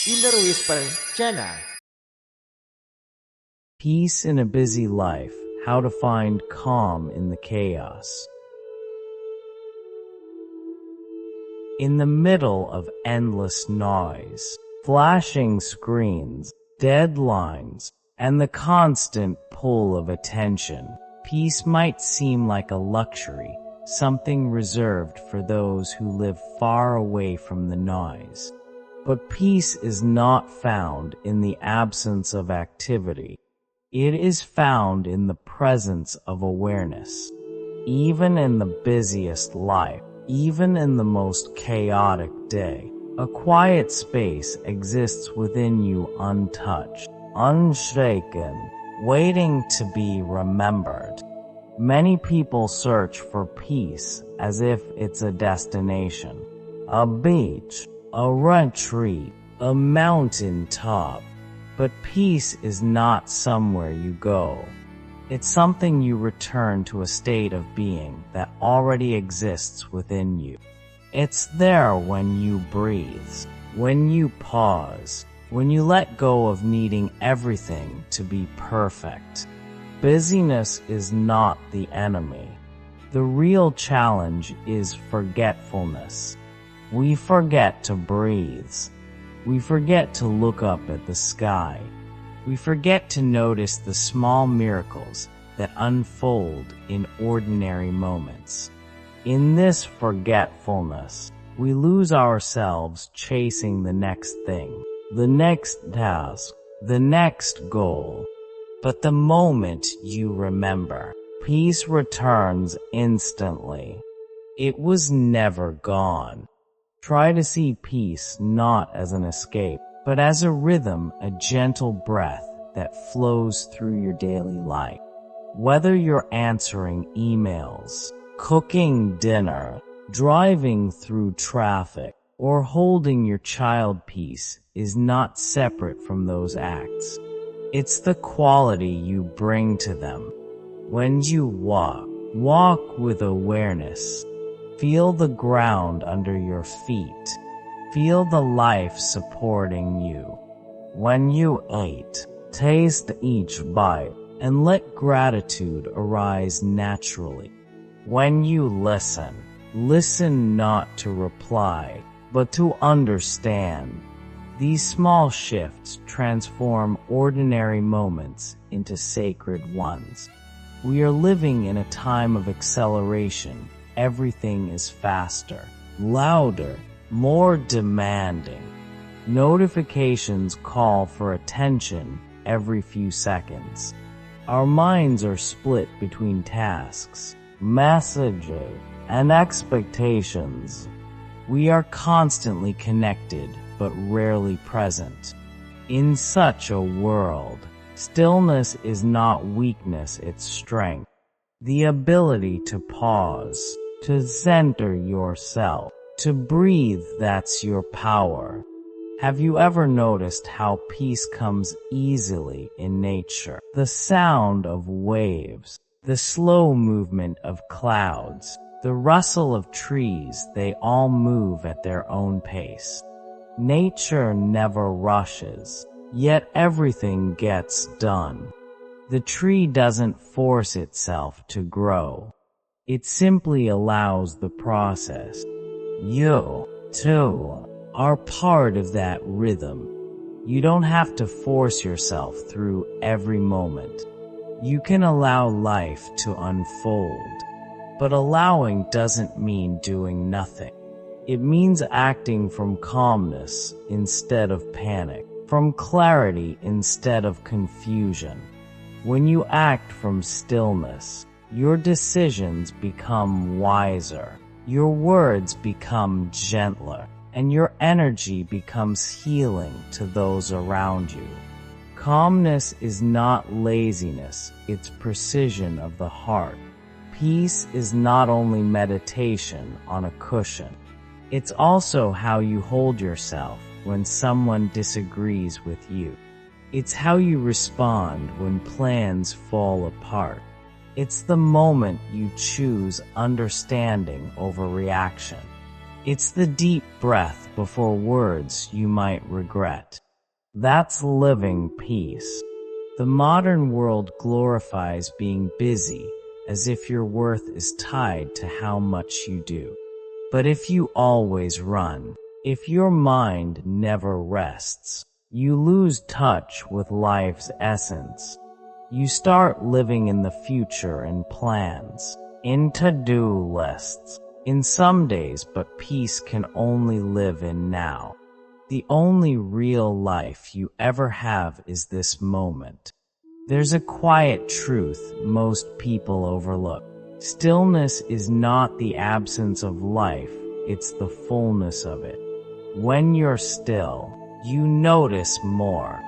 InnerWhisper channel. Peace in a busy life, how to find calm in the chaos. In the middle of endless noise, flashing screens, deadlines, and the constant pull of attention, peace might seem like a luxury, something reserved for those who live far away from the noise. But peace is not found in the absence of activity. It is found in the presence of awareness. Even in the busiest life, even in the most chaotic day, a quiet space exists within you untouched, unshaken, waiting to be remembered. Many people search for peace as if it's a destination, a beach, a retreat, a mountain top. But peace is not somewhere you go. It's something you return to, a state of being that already exists within you. It's there when you breathe, when you pause, when you let go of needing everything to be perfect. Busyness is not the enemy. The real challenge is forgetfulness. We forget to breathe. We forget to look up at the sky. We forget to notice the small miracles that unfold in ordinary moments. In this forgetfulness, we lose ourselves chasing the next thing, the next task, the next goal. But the moment you remember, peace returns instantly. It was never gone. Try to see peace not as an escape, but as a rhythm, a gentle breath that flows through your daily life. Whether you're answering emails, cooking dinner, driving through traffic, or holding your child, peace is not separate from those acts. It's the quality you bring to them. When you walk with awareness. Feel the ground under your feet. Feel the life supporting you. When you eat, taste each bite and let gratitude arise naturally. When you listen not to reply, but to understand. These small shifts transform ordinary moments into sacred ones. We are living in a time of acceleration. Everything is faster, louder, more demanding. Notifications call for attention every few seconds. Our minds are split between tasks, messages, and expectations. We are constantly connected but rarely present. In such a world, stillness is not weakness, it's strength. The ability to pause, to center yourself, to breathe, that's your power. Have you ever noticed how peace comes easily in nature? The sound of waves, the slow movement of clouds, the rustle of trees, they all move at their own pace. Nature never rushes, yet everything gets done. The tree doesn't force itself to grow. It simply allows the process. You, too, are part of that rhythm. You don't have to force yourself through every moment. You can allow life to unfold. But allowing doesn't mean doing nothing. It means acting from calmness instead of panic, from clarity instead of confusion. When you act from stillness, your decisions become wiser, your words become gentler, and your energy becomes healing to those around you. Calmness is not laziness, it's precision of the heart. Peace is not only meditation on a cushion. It's also how you hold yourself when someone disagrees with you. It's how you respond when plans fall apart. It's the moment you choose understanding over reaction. It's the deep breath before words you might regret. That's living peace. The modern world glorifies being busy as if your worth is tied to how much you do. But if you always run, if your mind never rests, you lose touch with life's essence. You start living in the future in plans, in to-do lists, in some days, but peace can only live in now. The only real life you ever have is this moment. There's a quiet truth most people overlook. Stillness is not the absence of life, it's the fullness of it. When you're still, you notice more.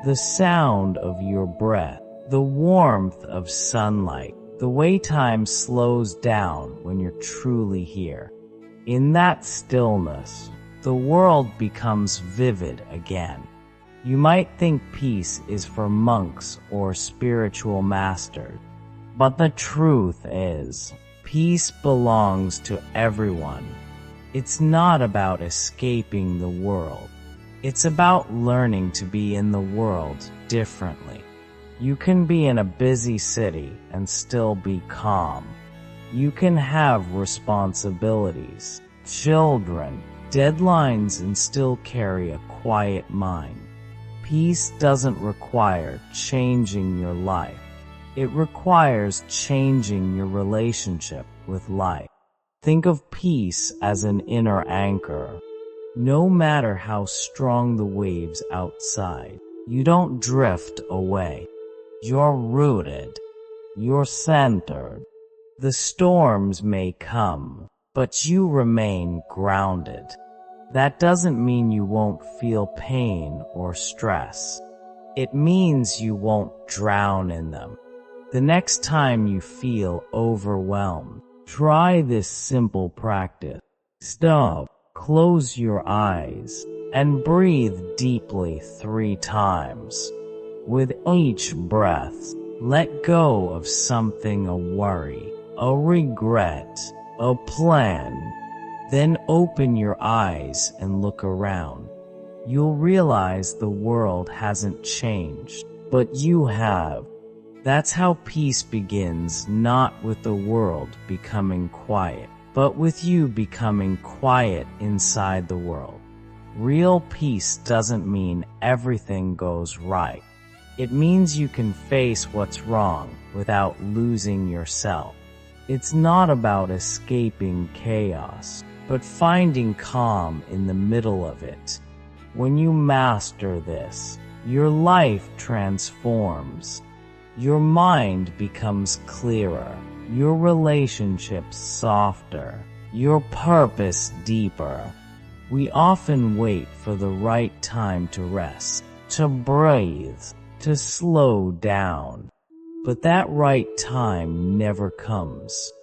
The sound of your breath, the warmth of sunlight, the way time slows down when you're truly here. In that stillness, the world becomes vivid again. You might think peace is for monks or spiritual masters, but the truth is, peace belongs to everyone. It's not about escaping the world. It's about learning to be in the world differently. You can be in a busy city and still be calm. You can have responsibilities, children, deadlines, and still carry a quiet mind. Peace doesn't require changing your life. It requires changing your relationship with life. Think of peace as an inner anchor. No matter how strong the waves outside, you don't drift away. You're rooted. You're centered. The storms may come, but you remain grounded. That doesn't mean you won't feel pain or stress. It means you won't drown in them. The next time you feel overwhelmed, try this simple practice. Stop, close your eyes, and breathe deeply 3 times. With each breath, let go of something, a worry, a regret, a plan. Then open your eyes and look around. You'll realize the world hasn't changed, but you have. That's how peace begins, not with the world becoming quiet, but with you becoming quiet inside the world. Real peace doesn't mean everything goes right. It means you can face what's wrong without losing yourself. It's not about escaping chaos, but finding calm in the middle of it. When you master this, your life transforms. Your mind becomes clearer, your relationships softer, your purpose deeper. We often wait for the right time to rest, to breathe, to slow down. But that right time never comes.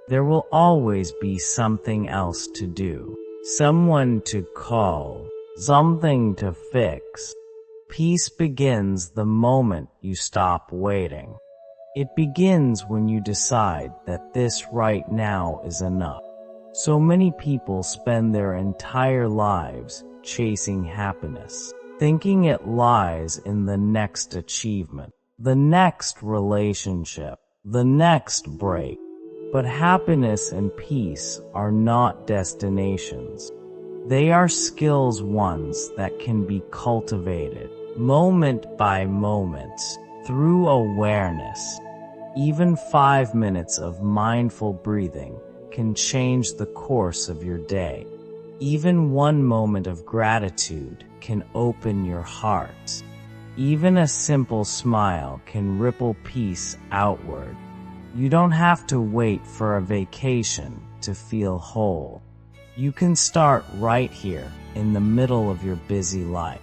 There will always be something else to do, someone to call, something to fix. Peace begins the moment you stop waiting. It begins when you decide that this right now is enough. So many people spend their entire lives chasing happiness, thinking it lies in the next achievement, the next relationship, the next break. But happiness and peace are not destinations. They are skills, ones that can be cultivated, moment by moment, through awareness. Even 5 minutes of mindful breathing can change the course of your day. Even 1 moment of gratitude can open your heart. Even a simple smile can ripple peace outward. You don't have to wait for a vacation to feel whole. You can start right here in the middle of your busy life.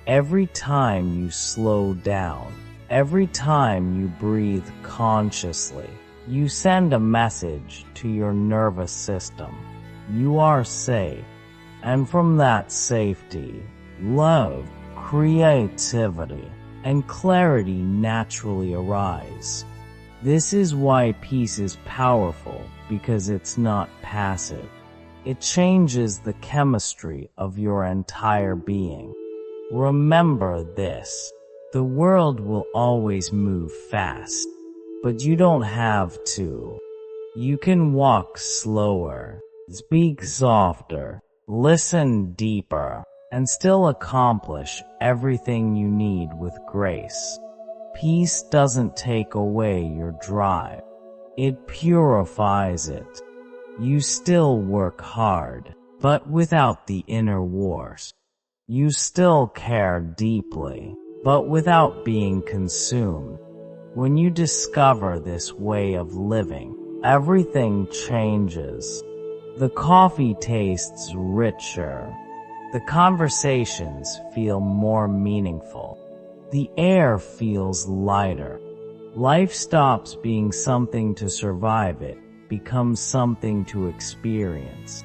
Every time you slow down, every time you breathe consciously, you send a message to your nervous system. You are safe. And from that safety, love, creativity, and clarity naturally arise. This is why peace is powerful, because it's not passive. It changes the chemistry of your entire being. Remember this. The world will always move fast, but you don't have to. You can walk slower, speak softer, listen deeper, and still accomplish everything you need with grace. Peace doesn't take away your drive. It purifies it. You still work hard, but without the inner wars. You still care deeply, but without being consumed. When you discover this way of living, everything changes. The coffee tastes richer. The conversations feel more meaningful. The air feels lighter. Life stops being something to survive, it becomes something to experience.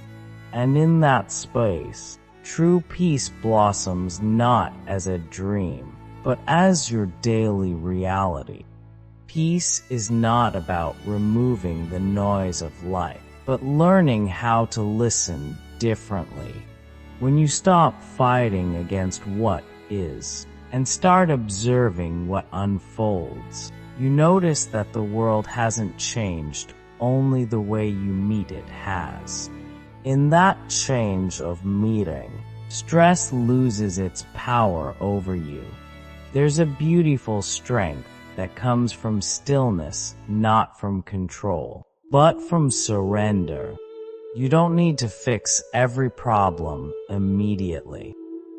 And in that space, true peace blossoms not as a dream, but as your daily reality. Peace is not about removing the noise of life, but learning how to listen differently. When you stop fighting against what is and start observing what unfolds, you notice that the world hasn't changed, only the way you meet it has. In that change of meeting, stress loses its power over you. There's a beautiful strength that comes from stillness, not from control, but from surrender. You don't need to fix every problem immediately.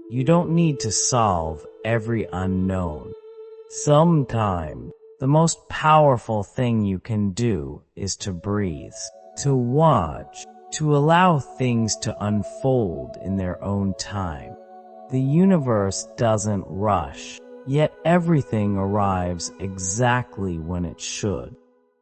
You don't need to solve every unknown. Sometimes, the most powerful thing you can do is to breathe, to watch, to allow things to unfold in their own time. The universe doesn't rush, yet everything arrives exactly when it should.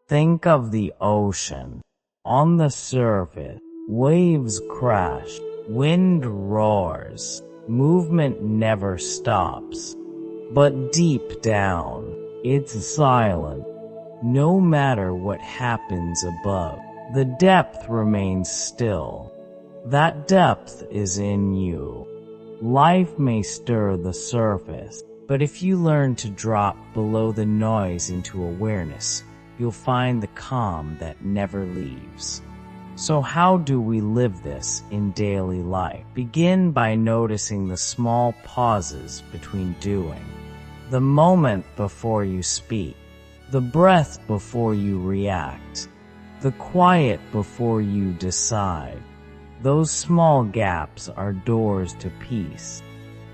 Think of the ocean. On the surface, waves crash, wind roars, movement never stops. But deep down, it's silent. No matter what happens above, the depth remains still. That depth is in you. Life may stir the surface, but if you learn to drop below the noise into awareness, you'll find the calm that never leaves. So how do we live this in daily life? Begin by noticing the small pauses between doing. The moment before you speak. The breath before you react. The quiet before you decide. Those small gaps are doors to peace.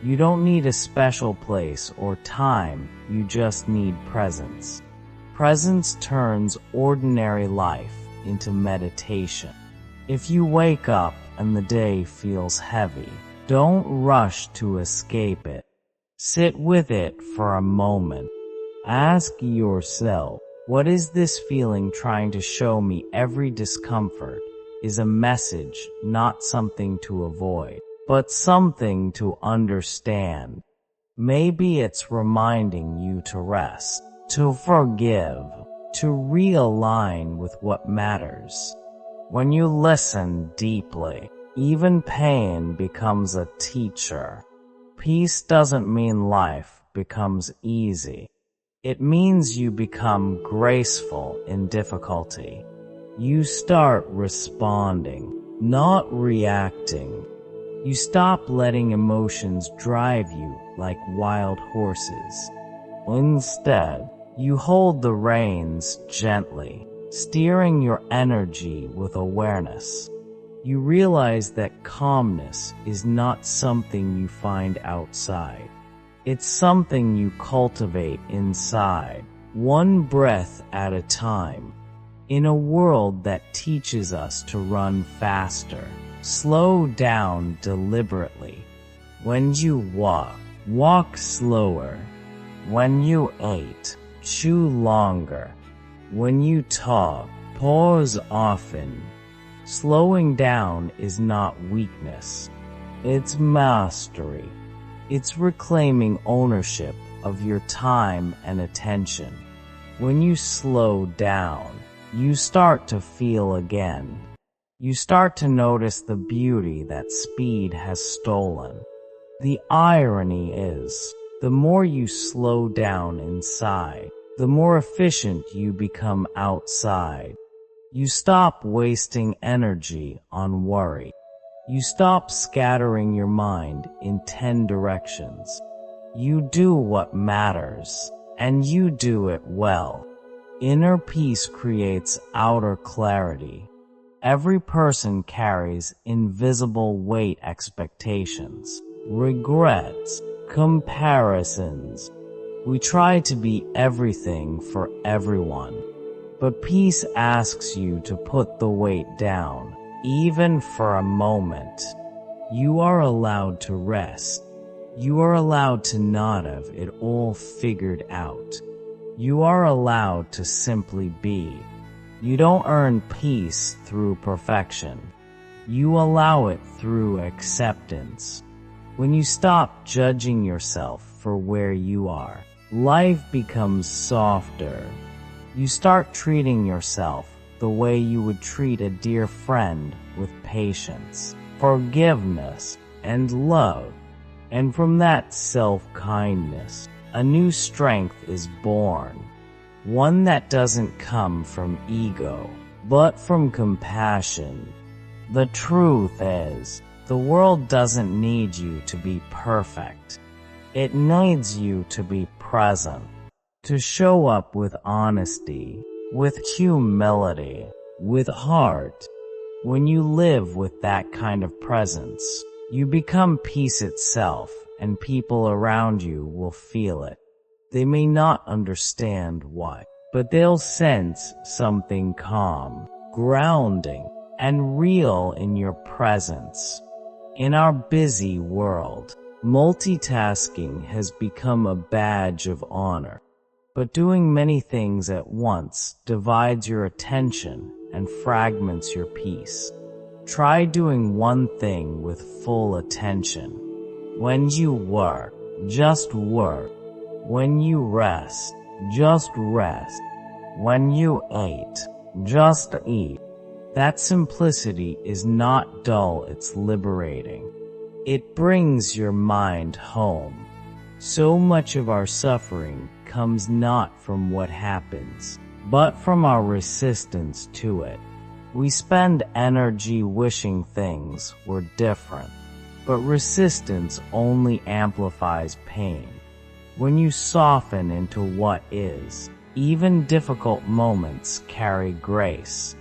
You don't need a special place or time, you just need presence. Presence turns ordinary life into meditation. If you wake up and the day feels heavy, don't rush to escape it. Sit with it for a moment. Ask yourself, what is this feeling trying to show me? Every discomfort is a message, not something to avoid, but something to understand. Maybe it's reminding you to rest, to forgive, to realign with what matters. When you listen deeply, even pain becomes a teacher. Peace doesn't mean life becomes easy. It means you become graceful in difficulty. You start responding, not reacting. You stop letting emotions drive you like wild horses. Instead, you hold the reins gently, steering your energy with awareness. You realize that calmness is not something you find outside. It's something you cultivate inside, one breath at a time. In a world that teaches us to run faster, slow down deliberately. When you walk, walk slower. When you eat, chew longer. When you talk, pause often. Slowing down is not weakness. It's mastery. It's reclaiming ownership of your time and attention. When you slow down, you start to feel again. You start to notice the beauty that speed has stolen. The irony is, the more you slow down inside, the more efficient you become outside. You stop wasting energy on worry. You stop scattering your mind in 10 directions. You do what matters, and you do it well. Inner peace creates outer clarity. Every person carries invisible weight expectations, regrets, comparisons. We try to be everything for everyone. But peace asks you to put the weight down, even for a moment. You are allowed to rest. You are allowed to not have it all figured out. You are allowed to simply be. You don't earn peace through perfection. You allow it through acceptance. When you stop judging yourself for where you are, life becomes softer. You start treating yourself the way you would treat a dear friend, with patience, forgiveness, and love. And from that self-kindness, a new strength is born. One that doesn't come from ego, but from compassion. The truth is, the world doesn't need you to be perfect. It needs you to be present, to show up with honesty, with humility, with heart. When you live with that kind of presence, you become peace itself, and people around you will feel it. They may not understand why, but they'll sense something calm, grounding, and real in your presence. In our busy world, multitasking has become a badge of honor. But doing many things at once divides your attention and fragments your peace. Try doing one thing with full attention. When you work, just work. When you rest, just rest. When you eat, just eat. That simplicity is not dull, it's liberating. It brings your mind home. So much of our suffering comes not from what happens, but from our resistance to it. We spend energy wishing things were different, but resistance only amplifies pain. When you soften into what is, even difficult moments carry grace.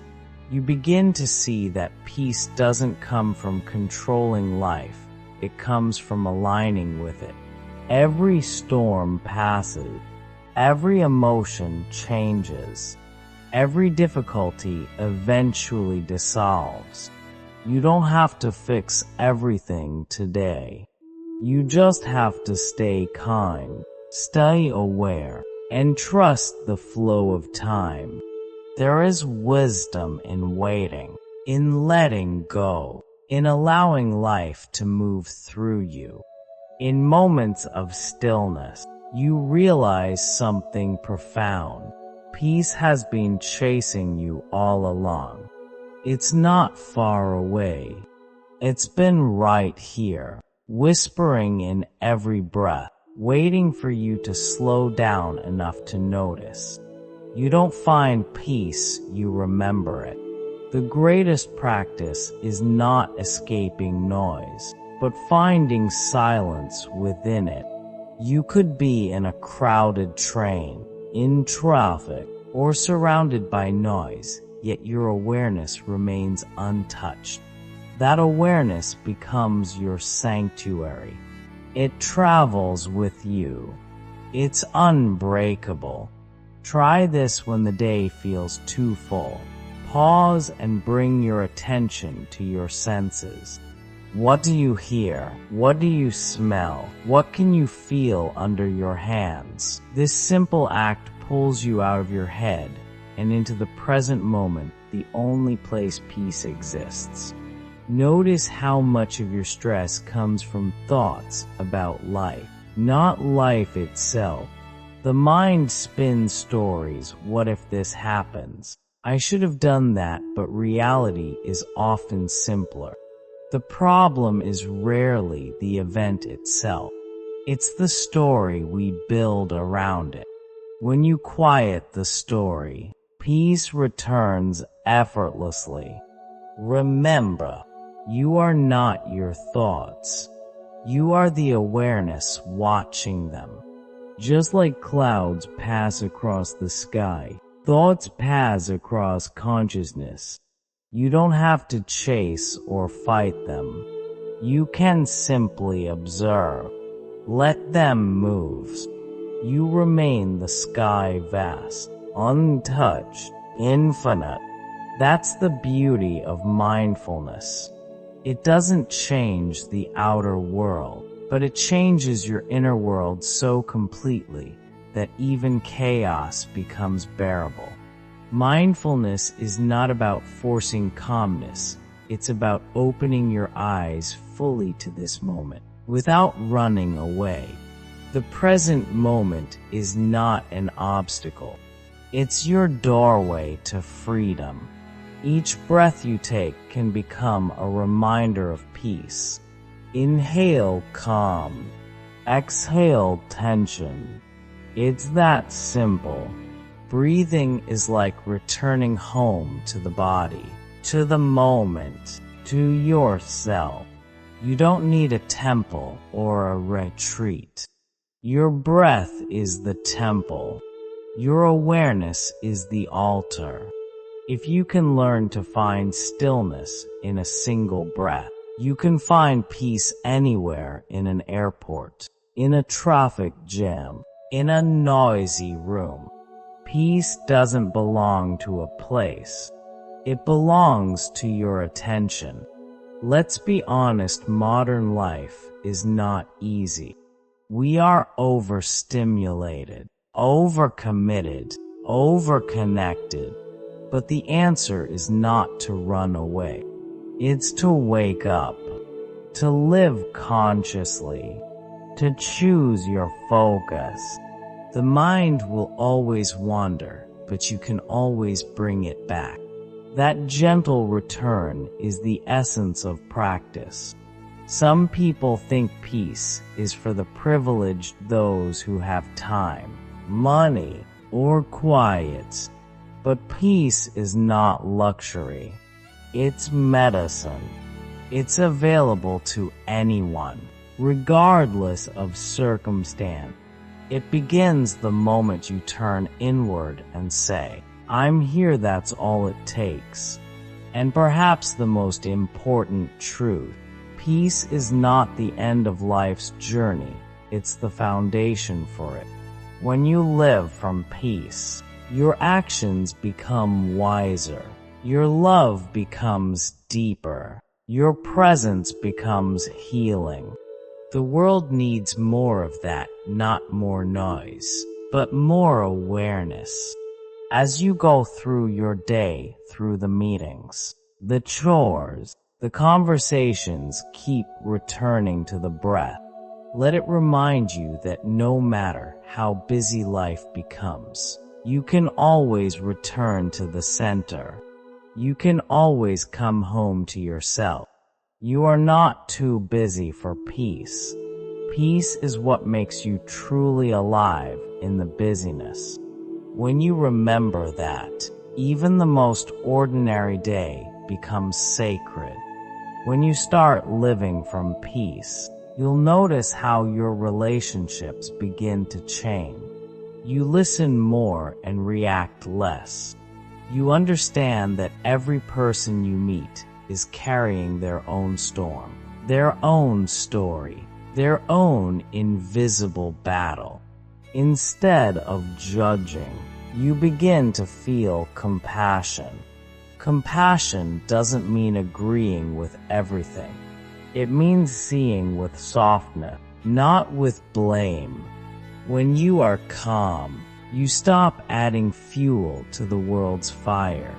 You begin to see that peace doesn't come from controlling life, it comes from aligning with it. Every storm passes, every emotion changes, every difficulty eventually dissolves. You don't have to fix everything today. You just have to stay kind, stay aware, and trust the flow of time. There is wisdom in waiting, in letting go, in allowing life to move through you. In moments of stillness, you realize something profound. Peace has been chasing you all along. It's not far away. It's been right here, whispering in every breath, waiting for you to slow down enough to notice. You don't find peace, you remember it. The greatest practice is not escaping noise, but finding silence within it. You could be in a crowded train, in traffic, or surrounded by noise, yet your awareness remains untouched. That awareness becomes your sanctuary. It travels with you. It's unbreakable. Try this when the day feels too full. Pause and bring your attention to your senses. What do you hear? What do you smell? What can you feel under your hands? This simple act pulls you out of your head and into the present moment, the only place peace exists. Notice how much of your stress comes from thoughts about life, not life itself. The mind spins stories. What if this happens? I should have done that, but reality is often simpler. The problem is rarely the event itself. It's the story we build around it. When you quiet the story, peace returns effortlessly. Remember, you are not your thoughts. You are the awareness watching them. Just like clouds pass across the sky, thoughts pass across consciousness. You don't have to chase or fight them. You can simply observe. Let them move. You remain the sky vast, untouched, infinite. That's the beauty of mindfulness. It doesn't change the outer world, but it changes your inner world so completely that even chaos becomes bearable. Mindfulness is not about forcing calmness. It's about opening your eyes fully to this moment, without running away. The present moment is not an obstacle. It's your doorway to freedom. Each breath you take can become a reminder of peace. Inhale calm. Exhale tension. It's that simple. Breathing is like returning home to the body, to the moment, to yourself. You don't need a temple or a retreat. Your breath is the temple. Your awareness is the altar. If you can learn to find stillness in a single breath, you can find peace anywhere, in an airport, in a traffic jam, in a noisy room. Peace doesn't belong to a place. It belongs to your attention. Let's be honest, modern life is not easy. We are overstimulated, overcommitted, overconnected. But the answer is not to run away. It's to wake up, to live consciously, to choose your focus. The mind will always wander, but you can always bring it back. That gentle return is the essence of practice. Some people think peace is for the privileged, those who have time, money, or quiet. But peace is not luxury. It's medicine. It's available to anyone, regardless of circumstance. It begins the moment you turn inward and say, I'm here, that's all it takes. And perhaps the most important truth, peace is not the end of life's journey, it's the foundation for it. When you live from peace, your actions become wiser, your love becomes deeper, your presence becomes healing. The world needs more of that, not more noise, but more awareness. As you go through your day, through the meetings, the chores, the conversations, keep returning to the breath. Let it remind you that no matter how busy life becomes, you can always return to the center. You can always come home to yourself. You are not too busy for peace. Peace is what makes you truly alive in the busyness. When you remember that, even the most ordinary day becomes sacred. When you start living from peace, you'll notice how your relationships begin to change. You listen more and react less. You understand that every person you meet is carrying their own storm, their own story, their own invisible battle. Instead of judging, you begin to feel compassion. Compassion doesn't mean agreeing with everything. It means seeing with softness, not with blame. When you are calm, you stop adding fuel to the world's fire.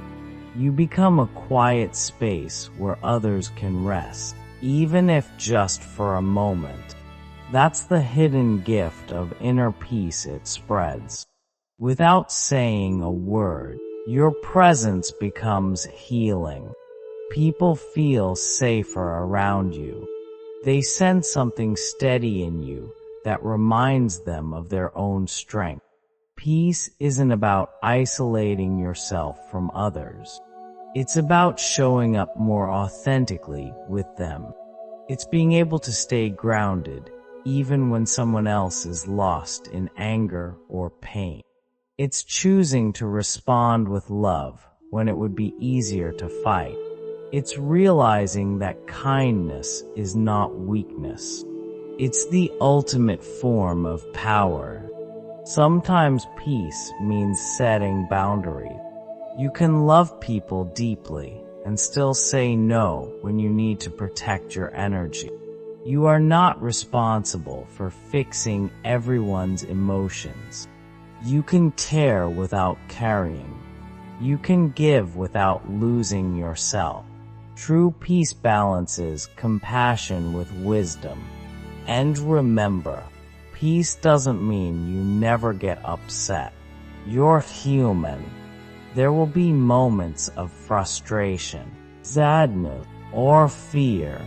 You become a quiet space where others can rest, even if just for a moment. That's the hidden gift of inner peace. It spreads. Without saying a word, Your presence becomes healing. People feel safer around you. They sense something steady in you that reminds them of their own strength. Peace isn't about isolating yourself from others. It's about showing up more authentically with them. It's being able to stay grounded even when someone else is lost in anger or pain. It's choosing to respond with love when it would be easier to fight. It's realizing that kindness is not weakness. It's the ultimate form of power. Sometimes peace means setting boundaries. You can love people deeply and still say no when you need to protect your energy. You are not responsible for fixing everyone's emotions. You can care without carrying. You can give without losing yourself. True peace balances compassion with wisdom. And remember, peace doesn't mean you never get upset. You're human. There will be moments of frustration, sadness, or fear,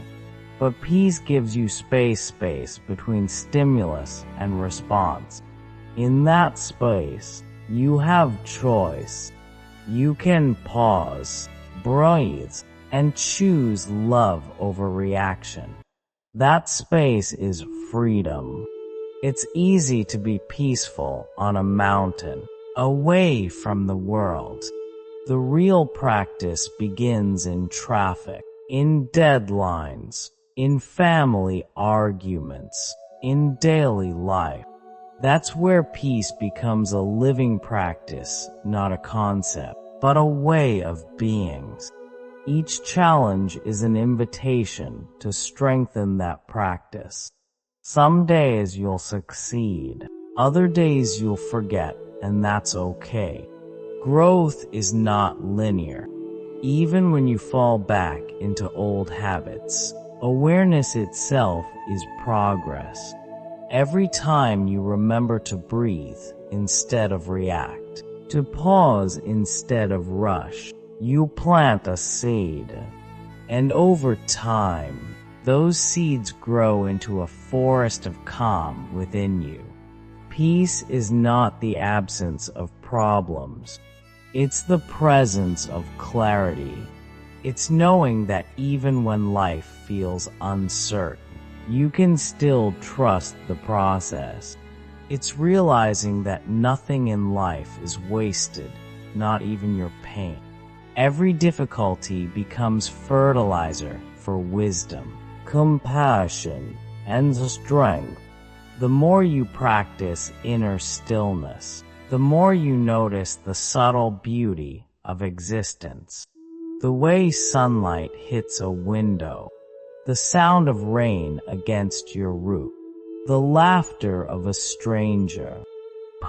but peace gives you space between stimulus and response. In that space, you have choice. You can pause, breathe, and choose love over reaction. That space is freedom. It's easy to be peaceful on a mountain, away from the world. The real practice begins in traffic, in deadlines, in family arguments, in daily life. That's where peace becomes a living practice, not a concept, but a way of being. Each challenge is an invitation to strengthen that practice. Some days you'll succeed, other days you'll forget, and that's okay. Growth is not linear. Even when you fall back into old habits, awareness itself is progress. Every time you remember to breathe instead of react, to pause instead of rush, you plant a seed. And over time, those seeds grow into a forest of calm within you. Peace is not the absence of problems. It's the presence of clarity. It's knowing that even when life feels uncertain, you can still trust the process. It's realizing that nothing in life is wasted, not even your pain. Every difficulty becomes fertilizer for wisdom, compassion, and strength. The more you practice inner stillness, the more you notice the subtle beauty of existence. The way sunlight hits a window, the sound of rain against your roof, the laughter of a stranger.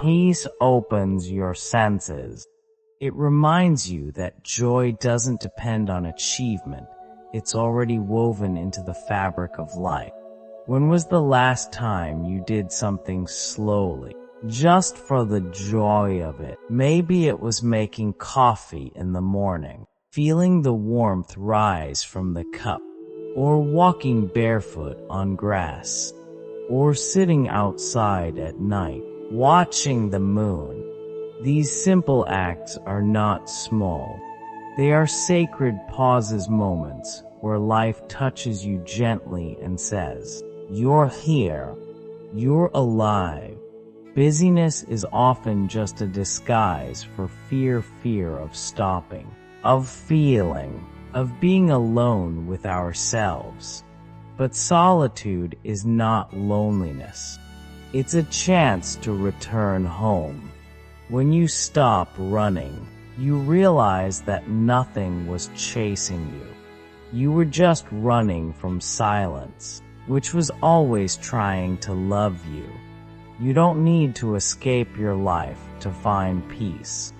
Peace opens your senses. It reminds you that joy doesn't depend on achievement. It's already woven into the fabric of life. When was the last time you did something slowly, just for the joy of it? Maybe it was making coffee in the morning, feeling the warmth rise from the cup, or walking barefoot on grass, or sitting outside at night, watching the moon. These simple acts are not small. They are sacred pauses, moments where life touches you gently and says, "You're here. You're alive." Busyness is often just a disguise for fear of stopping, of feeling, of being alone with ourselves. But solitude is not loneliness. It's a chance to return home. When you stop running, you realize that nothing was chasing you. You were just running from silence, which was always trying to love you. You don't need to escape your life to find peace.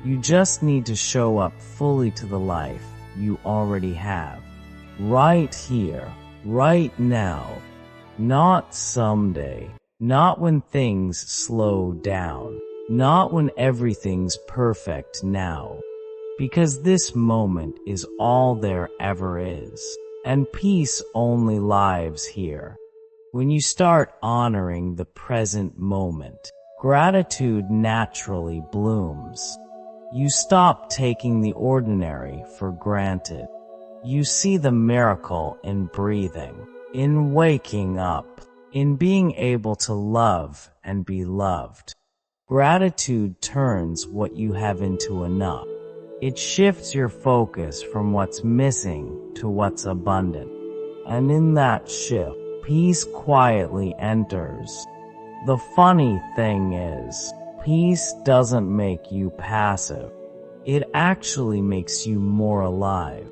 You just need to show up fully to the life you already have. Right here, right now. Not someday. Not when things slow down. not when everything's perfect now, because this moment is all there ever is, and peace only lives here. When you start honoring the present moment, gratitude naturally blooms. You stop taking the ordinary for granted. You see the miracle in breathing, in waking up, in being able to love and be loved. Gratitude turns what you have into enough. It shifts your focus from what's missing to what's abundant. And in that shift, peace quietly enters. The funny thing is, peace doesn't make you passive. It actually makes you more alive.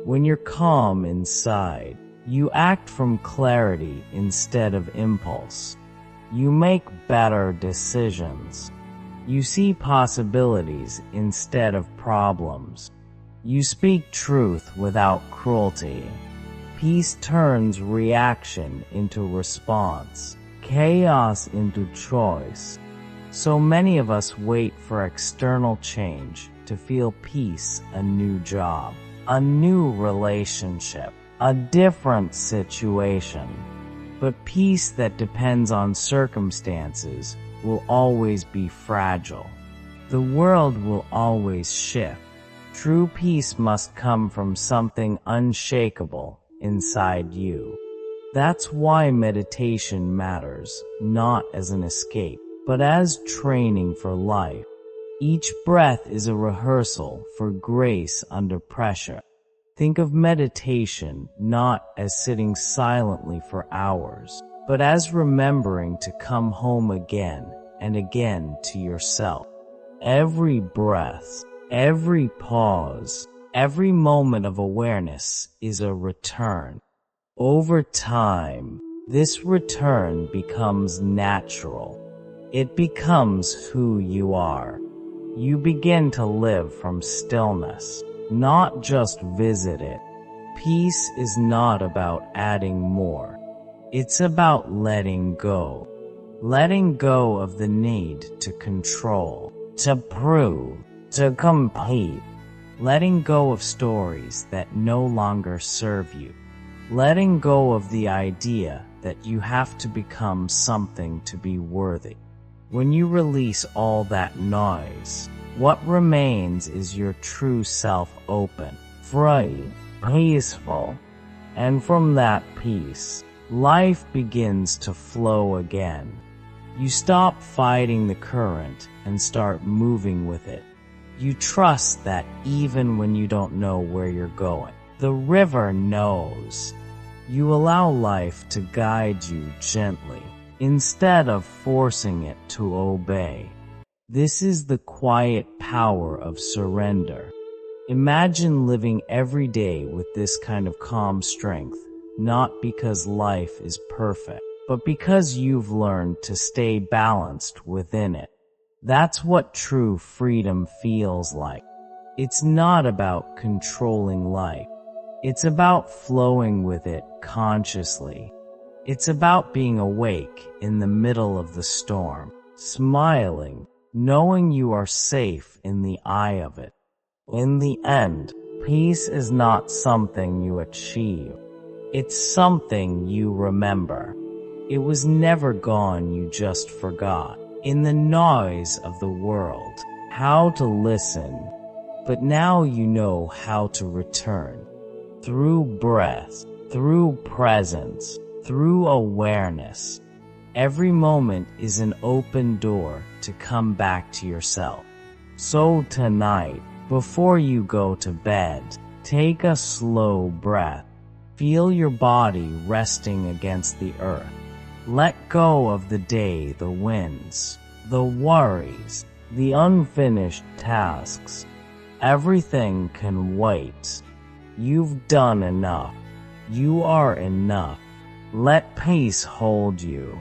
When you're calm inside, you act from clarity instead of impulse. You make better decisions. You see possibilities instead of problems. You speak truth without cruelty. Peace turns reaction into response, chaos into choice. So many of us wait for external change to feel peace, a new job, a new relationship, a different situation. But peace that depends on circumstances will always be fragile. The world will always shift. True peace must come from something unshakable inside you. That's why meditation matters, not as an escape, but as training for life. Each breath is a rehearsal for grace under pressure. Think of meditation not as sitting silently for hours, but as remembering to come home again and again to yourself. Every breath, every pause, every moment of awareness is a return. Over time, this return becomes natural. It becomes who you are. You begin to live from stillness, not just visit it. Peace is not about adding more. It's about letting go. Letting go of the need to control, to prove, to compete. Letting go of stories that no longer serve you. Letting go of the idea that you have to become something to be worthy. When you release all that noise, what remains is your true self, open, free, peaceful. And from that peace, life begins to flow again. You stop fighting the current and start moving with it. You trust that even when you don't know where you're going, the river knows. You allow life to guide you gently, instead of forcing it to obey. This is the quiet power of surrender. Imagine living every day with this kind of calm strength, not because life is perfect, but because you've learned to stay balanced within it. That's what true freedom feels like. It's not about controlling life. It's about flowing with it consciously. It's about being awake in the middle of the storm, smiling, knowing you are safe in the eye of it. In the end, peace is not something you achieve. It's something you remember. It was never gone, you just forgot. In the noise of the world, how to listen. But now you know how to return. Through breath, through presence, through awareness. Every moment is an open door to come back to yourself. So tonight, before you go to bed, take a slow breath. Feel your body resting against the earth. Let go of the day, the winds, the worries, the unfinished tasks. Everything can wait. You've done enough. You are enough. Let peace hold you.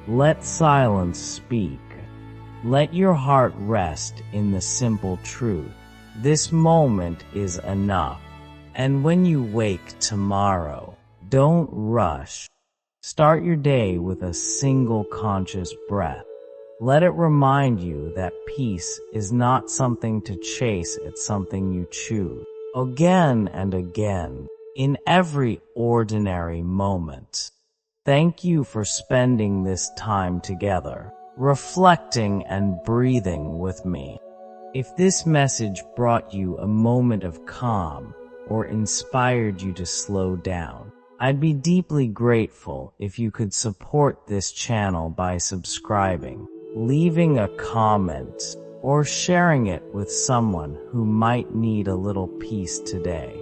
Let silence speak. Let your heart rest in the simple truth. This moment is enough. And when you wake tomorrow, don't rush. Start your day with a single conscious breath. Let it remind you that peace is not something to chase, it's something you choose. Again and again, in every ordinary moment. Thank you for spending this time together, reflecting and breathing with me. If this message brought you a moment of calm or inspired you to slow down, I'd be deeply grateful if you could support this channel by subscribing, leaving a comment, or sharing it with someone who might need a little peace today.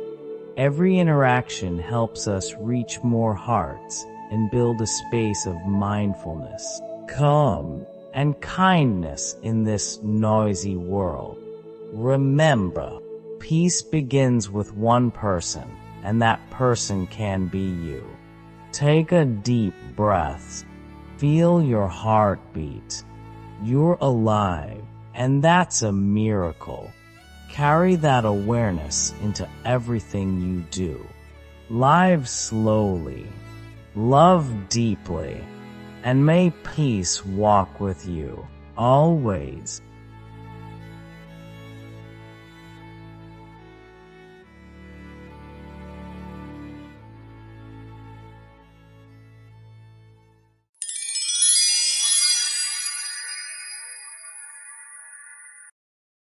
Every interaction helps us reach more hearts and build a space of mindfulness, calm, and kindness in this noisy world. Remember, peace begins with one person, and that person can be you. Take a deep breath. Feel your heartbeat. You're alive, and that's a miracle. Carry that awareness into everything you do. Live slowly, love deeply, and may peace walk with you, always.